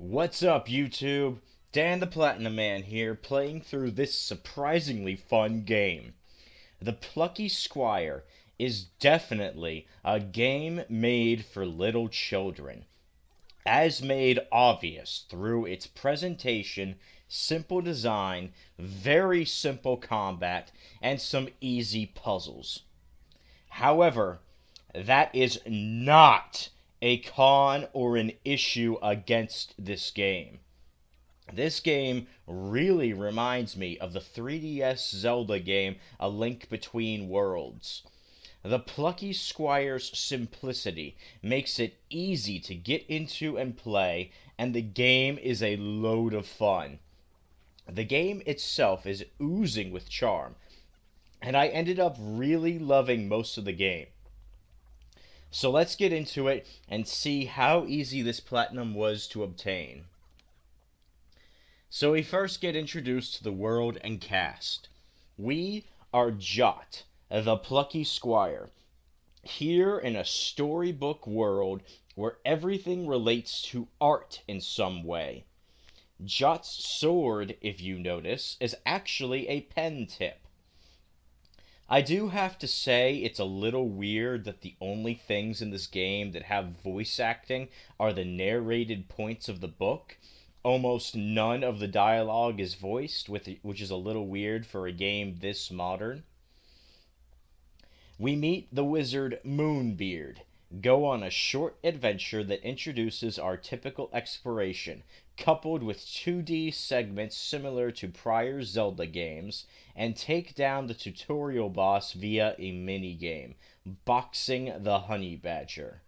What's up, YouTube? Dan the Platinum Man here, playing through this surprisingly fun game. The Plucky Squire is definitely a game made for little children, as made obvious through its presentation, simple design, very simple combat, and some easy puzzles. However, that is not a con or an issue against this game. This game really reminds me of the 3DS Zelda game A Link Between Worlds. The Plucky Squire's simplicity makes it easy to get into and play, and the game is a load of fun. The game itself is oozing with charm, and I ended up really loving most of the game. So let's get into it and see how easy this platinum was to obtain. So we first get introduced to the world and cast. We are Jot, the Plucky Squire, here in a storybook world where everything relates to art in some way. Jot's sword, if you notice, is actually a pen tip. I do have to say it's a little weird that the only things in this game that have voice acting are the narrated points of the book. Almost none of the dialogue is voiced, which is a little weird for a game this modern. We meet the wizard Moonbeard, go on a short adventure that introduces our typical exploration, coupled with 2D segments similar to prior Zelda games, and take down the tutorial boss via a minigame, boxing the honey badger.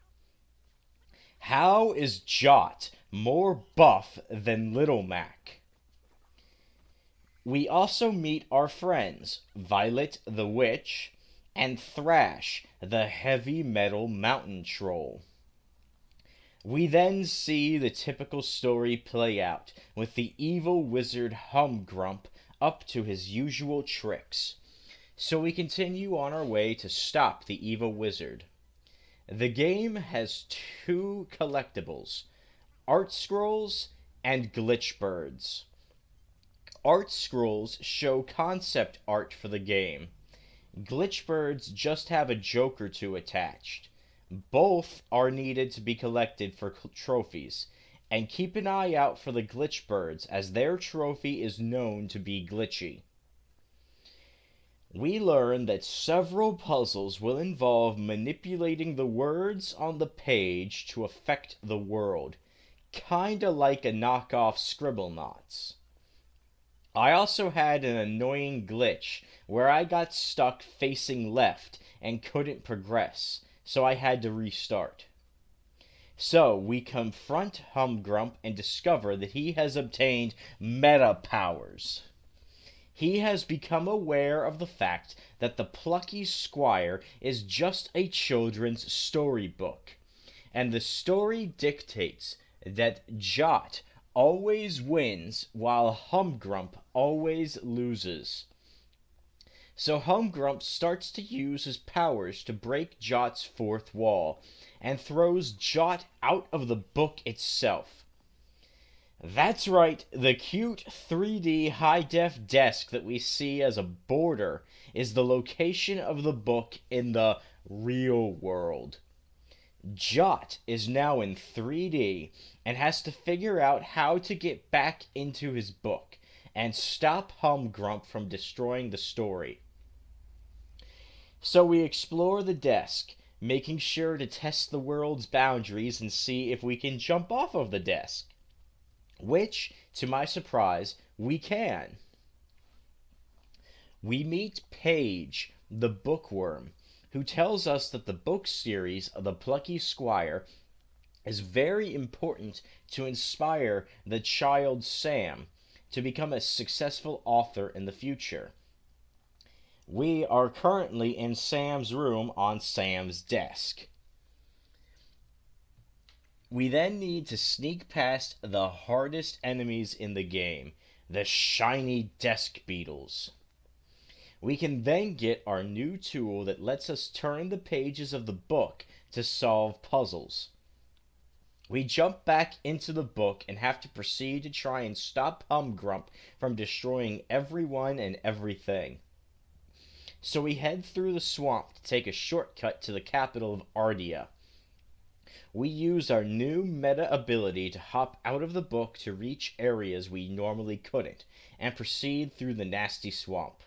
How is Jot more buff than Little Mac? We also meet our friends, Violet the Witch, and Thrash, the heavy metal mountain troll. We then see the typical story play out, with the evil wizard Humgrump up to his usual tricks. So we continue on our way to stop the evil wizard. The game has two collectibles, art scrolls and glitch birds. Art scrolls show concept art for the game. Glitch birds just have a joke or two attached. Both are needed to be collected for trophies, and keep an eye out for the glitch birds as their trophy is known to be glitchy. We learn that several puzzles will involve manipulating the words on the page to affect the world, kinda like a knockoff Scribblenauts. I also had an annoying glitch where I got stuck facing left and couldn't progress, so I had to restart. So we confront Humgrump and discover that he has obtained meta powers. He has become aware of the fact that the Plucky Squire is just a children's storybook, and the story dictates that Jot always wins while Humgrump always loses. So Humgrump starts to use his powers to break Jot's fourth wall and throws Jot out of the book itself. That's right, the cute 3D high-def desk that we see as a border is the location of the book in the real world. Jot is now in 3D and has to figure out how to get back into his book and stop Humgrump from destroying the story. So we explore the desk, making sure to test the world's boundaries and see if we can jump off of the desk. Which, to my surprise, we can. We meet Paige, the bookworm, who tells us that the book series of the Plucky Squire is very important to inspire the child Sam to become a successful author in the future. We are currently in Sam's room on Sam's desk. We then need to sneak past the hardest enemies in the game, the shiny desk beetles. We can then get our new tool that lets us turn the pages of the book to solve puzzles. We jump back into the book and have to proceed to try and stop Humgrump from destroying everyone and everything. So we head through the swamp to take a shortcut to the capital of Ardia. We use our new meta ability to hop out of the book to reach areas we normally couldn't, and proceed through the nasty swamp.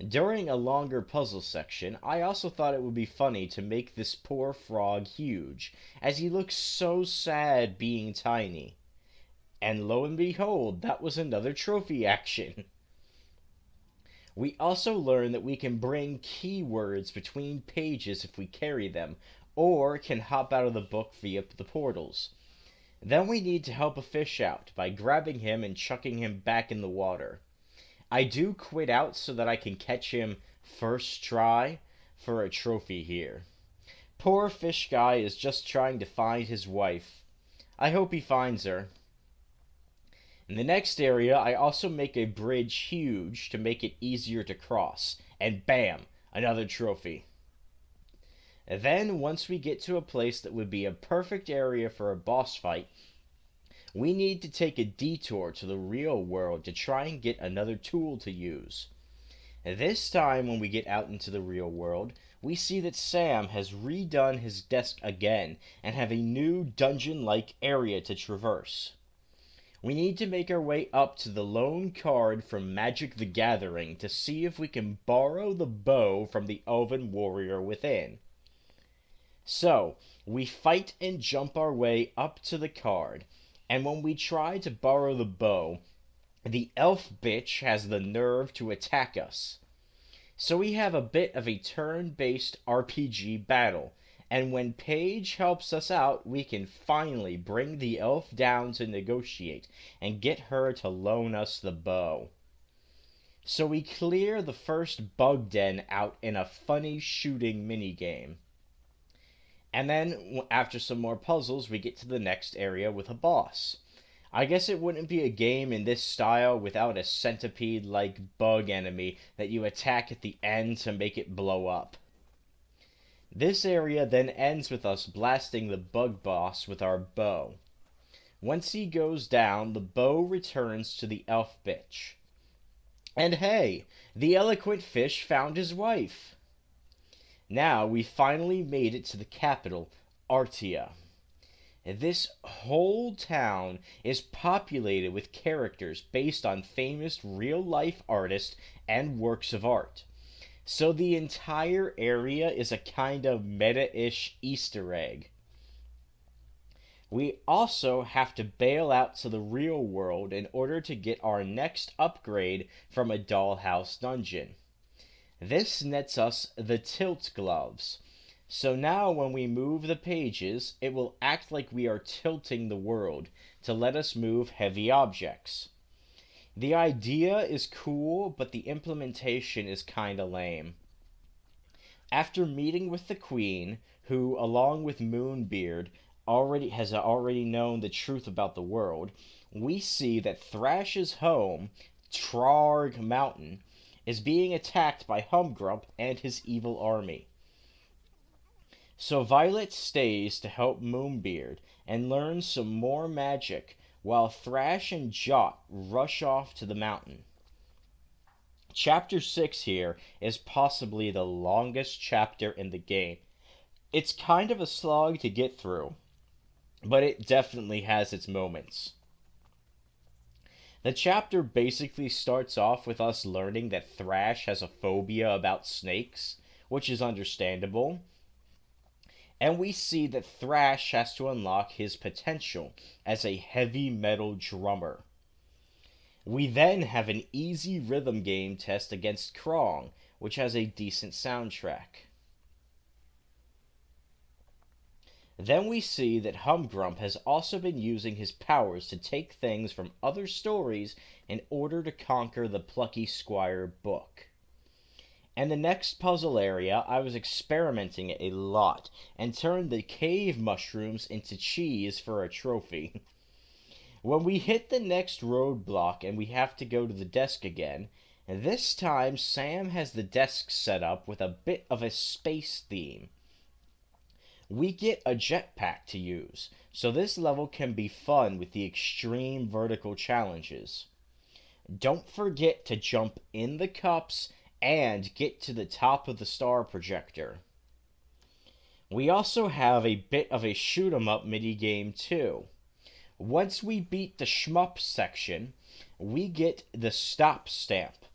During a longer puzzle section, I also thought it would be funny to make this poor frog huge, as he looks so sad being tiny. And lo and behold, that was another trophy action. We also learn that we can bring keywords between pages if we carry them, or can hop out of the book via the portals. Then we need to help a fish out by grabbing him and chucking him back in the water. I do quit out so that I can catch him first try for a trophy here. Poor fish guy is just trying to find his wife. I hope he finds her. In the next area, I also make a bridge huge to make it easier to cross. And bam! Another trophy. Then, once we get to a place that would be a perfect area for a boss fight, we need to take a detour to the real world to try and get another tool to use. This time, when we get out into the real world, we see that Sam has redone his desk again and have a new dungeon-like area to traverse. We need to make our way up to the lone card from Magic the Gathering to see if we can borrow the bow from the elven warrior within. So, we fight and jump our way up to the card, and when we try to borrow the bow, the elf bitch has the nerve to attack us. So we have a bit of a turn-based RPG battle, and when Paige helps us out, we can finally bring the elf down to negotiate and get her to loan us the bow. So we clear the first bug den out in a funny shooting minigame. And then, after some more puzzles, we get to the next area with a boss. I guess it wouldn't be a game in this style without a centipede-like bug enemy that you attack at the end to make it blow up. This area then ends with us blasting the bug boss with our bow. Once he goes down, the bow returns to the elf bitch. And hey, the eloquent fish found his wife. Now we finally made it to the capital, Artia. This whole town is populated with characters based on famous real-life artists and works of art. So the entire area is a kind of meta-ish Easter egg. We also have to bail out to the real world in order to get our next upgrade from a dollhouse dungeon. This nets us the tilt gloves. So now when we move the pages, it will act like we are tilting the world to let us move heavy objects. The idea is cool, but the implementation is kinda lame. After meeting with the Queen, who, along with Moonbeard, has already known the truth about the world, we see that Thrash's home, Trarg Mountain, is being attacked by Humgrump and his evil army. So Violet stays to help Moonbeard and learn some more magic, while Thrash and Jot rush off to the mountain. Chapter 6 here is possibly the longest chapter in the game. It's kind of a slog to get through, but it definitely has its moments. The chapter basically starts off with us learning that Thrash has a phobia about snakes, which is understandable. And we see that Thrash has to unlock his potential as a heavy metal drummer. We then have an easy rhythm game test against Krong, which has a decent soundtrack. Then we see that Humgrump has also been using his powers to take things from other stories in order to conquer the Plucky Squire book. And the next puzzle area, I was experimenting a lot and turned the cave mushrooms into cheese for a trophy. When we hit the next roadblock and we have to go to the desk again, this time Sam has the desk set up with a bit of a space theme. we get a jetpack to use, so this level can be fun with the extreme vertical challenges. Don't forget to jump in the cups and get to the top of the star projector. We also have a bit of a shoot 'em up minigame too. Once we beat the shmup section, we get the stop stamp,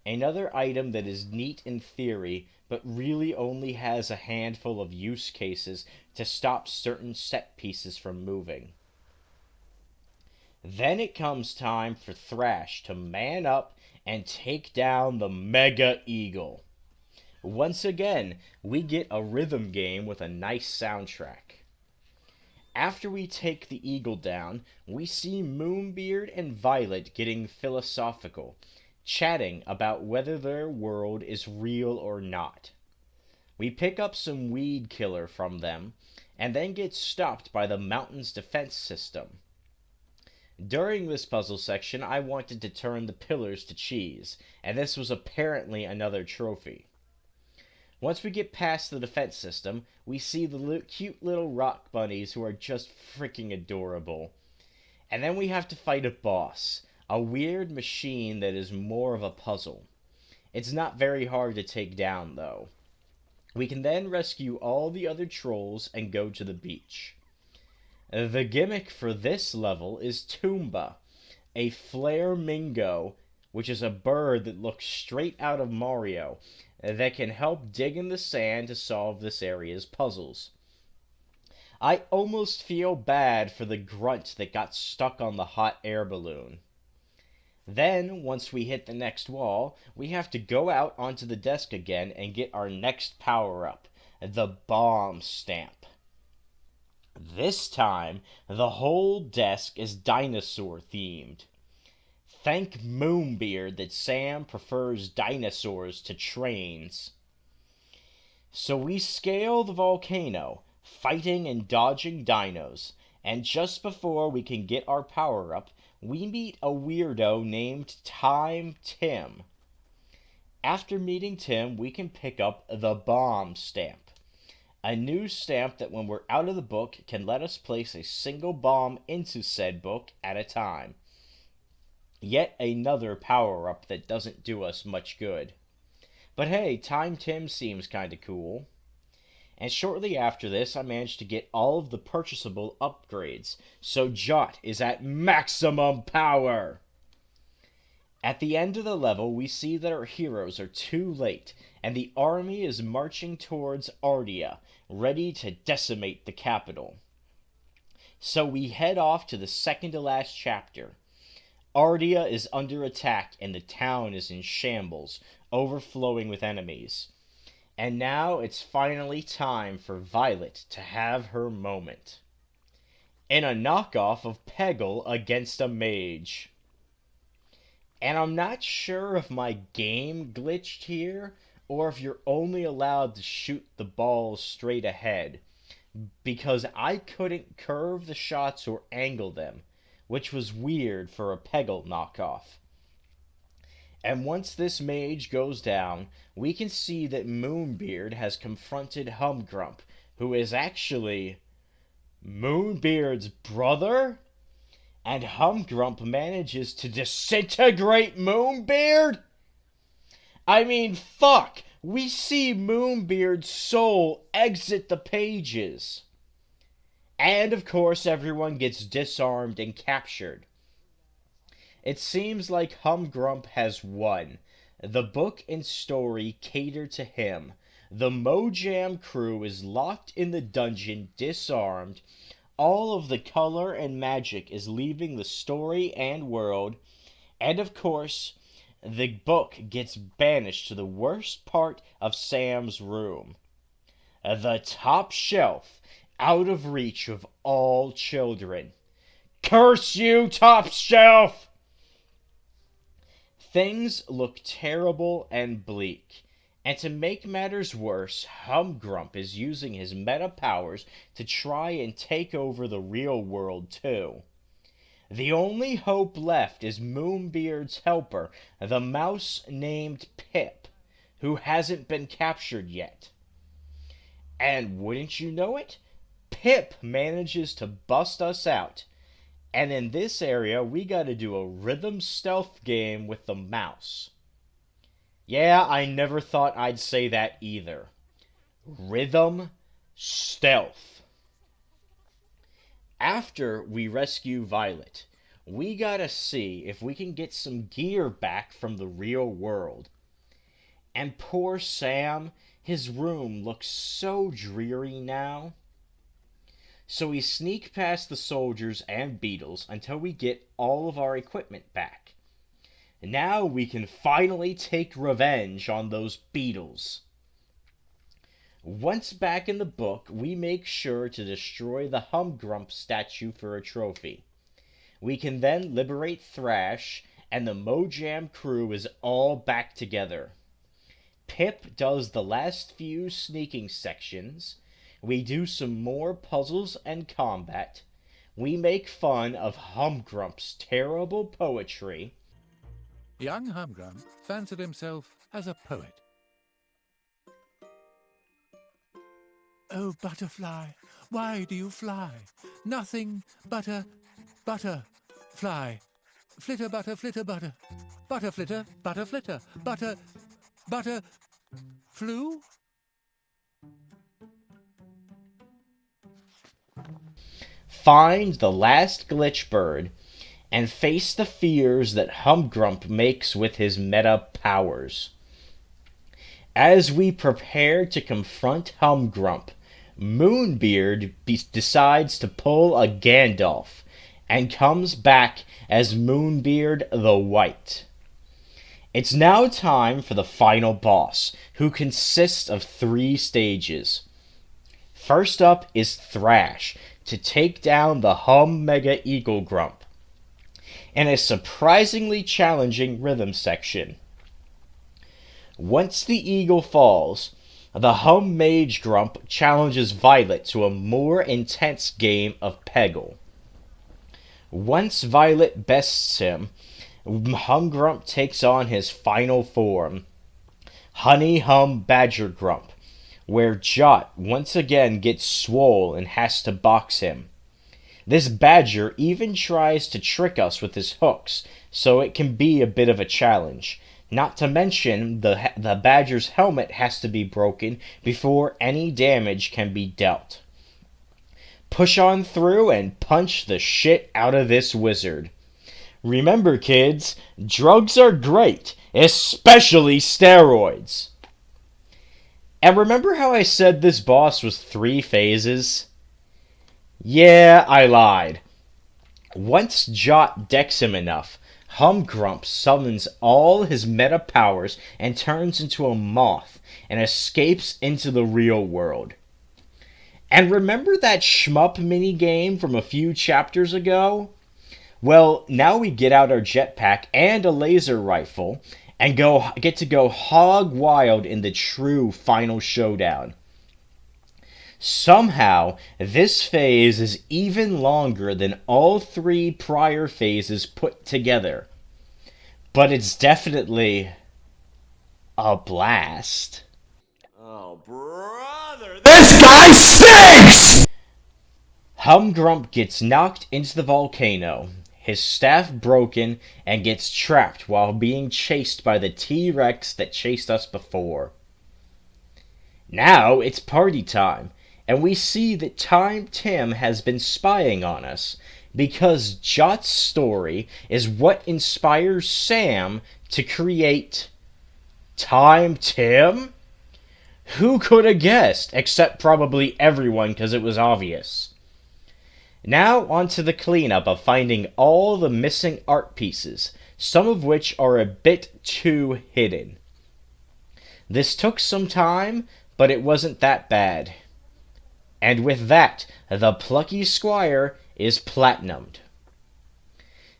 another item that is neat in theory, but really only has a handful of use cases to stop certain set pieces from moving. Then it comes time for Thrash to man up and take down the Mega Eagle. Once again, we get a rhythm game with a nice soundtrack. After we take the eagle down, we see Moonbeard and Violet getting philosophical, chatting about whether their world is real or not. We pick up some weed killer from them, and then get stopped by the mountain's defense system. During this puzzle section, I wanted to turn the pillars to cheese, and this was apparently another trophy. Once we get past the defense system, we see the cute little rock bunnies who are just freaking adorable. And then we have to fight a boss, a weird machine that is more of a puzzle. It's not very hard to take down, though. We can then rescue all the other trolls and go to the beach. The gimmick for this level is Toomba, a flamingo, which is a bird that looks straight out of Mario, that can help dig in the sand to solve this area's puzzles. I almost feel bad for the grunt that got stuck on the hot air balloon. Then, once we hit the next wall, we have to go out onto the desk again and get our next power-up, the bomb stamp. This time, the whole desk is dinosaur-themed. Thank Moonbeard that Sam prefers dinosaurs to trains. So we scale the volcano, fighting and dodging dinos, and just before we can get our power-up, we meet a weirdo named Time Tim. After meeting Tim, we can pick up the bomb stamp, a new stamp that when we're out of the book can let us place a single bomb into said book at a time. Yet another power-up that doesn't do us much good. But hey, Time Tim seems kinda cool. And shortly after this, I managed to get all of the purchasable upgrades, so Jot is at maximum power! At the end of the level, we see that our heroes are too late, and the army is marching towards Ardia, ready to decimate the capital. So we head off to the second-to-last chapter. Ardia is under attack and the town is in shambles, overflowing with enemies. And now it's finally time for Violet to have her moment. In a knockoff of Peggle against a mage. And I'm not sure if my game glitched here, or if you're only allowed to shoot the balls straight ahead, because I couldn't curve the shots or angle them, which was weird for a Peggle knockoff. And once this mage goes down, we can see that Moonbeard has confronted Humgrump, who is actually Moonbeard's brother? And Humgrump manages to disintegrate Moonbeard? I mean, fuck! We see Moonbeard's soul exit the pages. And of course, everyone gets disarmed and captured. It seems like Humgrump has won. The book and story cater to him. The Mojam crew is locked in the dungeon, disarmed. All of the color and magic is leaving the story and world. And of course, the book gets banished to the worst part of Sam's room. The top shelf, out of reach of all children. Curse you, top shelf! Things look terrible and bleak. And to make matters worse, Humgrump is using his meta powers to try and take over the real world too. The only hope left is Moonbeard's helper, the mouse named Pip, who hasn't been captured yet. And wouldn't you know it, Pip manages to bust us out. And in this area, we gotta do a rhythm stealth game with the mouse. Yeah, I never thought I'd say that either. Rhythm stealth. After we rescue Violet, we gotta see if we can get some gear back from the real world. And poor Sam, his room looks so dreary now. So we sneak past the soldiers and beetles until we get all of our equipment back. Now we can finally take revenge on those beetles. Once back in the book, we make sure to destroy the Humgrump statue for a trophy. We can then liberate Thrash, and the Mojam crew is all back together. Pip does the last few sneaking sections. We do some more puzzles and combat. We make fun of Humgrump's terrible poetry. Young Humgrump fancied himself as a poet. Oh, butterfly, why do you fly? Nothing but a butterfly. Flitter, butter, butter. Butter, flitter, butter, flew? Find the last glitch bird and face the fears that Humgrump makes with his meta powers. As we prepare to confront Humgrump, Moonbeard decides to pull a Gandalf and comes back as Moonbeard the White. It's now time for the final boss, who consists of 3 stages. First up is Thrash, to take down the Hum Mega Eagle Grump, in a surprisingly challenging rhythm section. Once the eagle falls, the Hum Mage Grump challenges Violet to a more intense game of Peggle. Once Violet bests him, Humgrump takes on his final form, Honey Hum Badger Grump, where Jot once again gets swole and has to box him. This badger even tries to trick us with his hooks, so it can be a bit of a challenge. Not to mention, the badger's helmet has to be broken before any damage can be dealt. Push on through and punch the shit out of this wizard. Remember, kids, drugs are great, especially steroids. And remember how I said this boss was 3 phases? Yeah, I lied. Once Jot decks him enough, Humgrump summons all his meta powers and turns into a moth and escapes into the real world. And remember that shmup minigame from a few chapters ago? Well, now we get out our jetpack and a laser rifle and get to go hog wild in the true final showdown. Somehow, this phase is even longer than all 3 prior phases put together. But it's definitely a blast. Oh, brother, this guy stinks! Humgrump gets knocked into the volcano, his staff broken, and gets trapped while being chased by the T-Rex that chased us before. Now it's party time, and we see that Time Tim has been spying on us, because Jot's story is what inspires Sam to create Time Tim? Who could have guessed, except probably everyone, because it was obvious. Now onto the cleanup of finding all the missing art pieces, some of which are a bit too hidden. This took some time, but it wasn't that bad. And with that, the Plucky Squire is platinumed.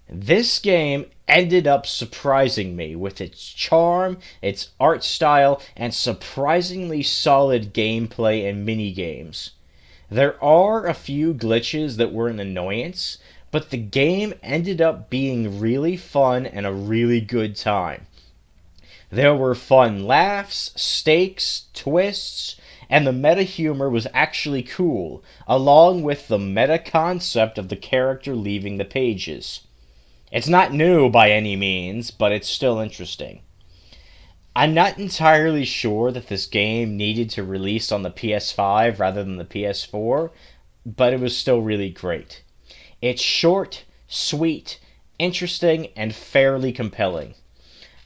This game ended up surprising me with its charm, its art style, and surprisingly solid gameplay and minigames. There are a few glitches that were an annoyance, but the game ended up being really fun and a really good time. There were fun laughs, stakes, twists, and the meta humor was actually cool, along with the meta concept of the character leaving the pages. It's not new by any means, but it's still interesting. I'm not entirely sure that this game needed to release on the PS5 rather than the PS4, but it was still really great. It's short, sweet, interesting, and fairly compelling.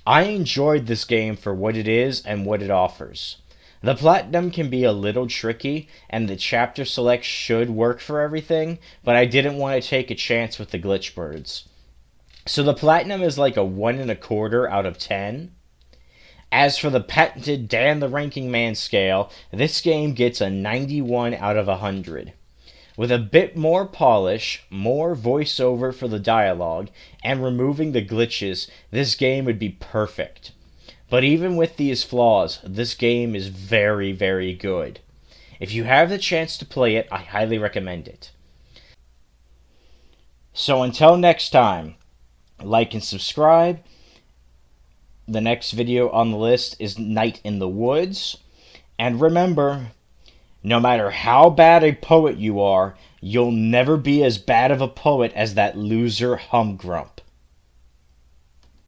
I enjoyed this game for what it is and what it offers. The platinum can be a little tricky, and the chapter select should work for everything, but I didn't want to take a chance with the glitch birds. So the platinum is like a 1.25 out of 10. As for the patented Dan the Ranking Man scale, this game gets a 91 out of 100. With a bit more polish, more voiceover for the dialogue, and removing the glitches, this game would be perfect. But even with these flaws, this game is very, very good. If you have the chance to play it, I highly recommend it. So until next time, like and subscribe. The next video on the list is Night in the Woods. And remember, no matter how bad a poet you are, you'll never be as bad of a poet as that loser Humgrump.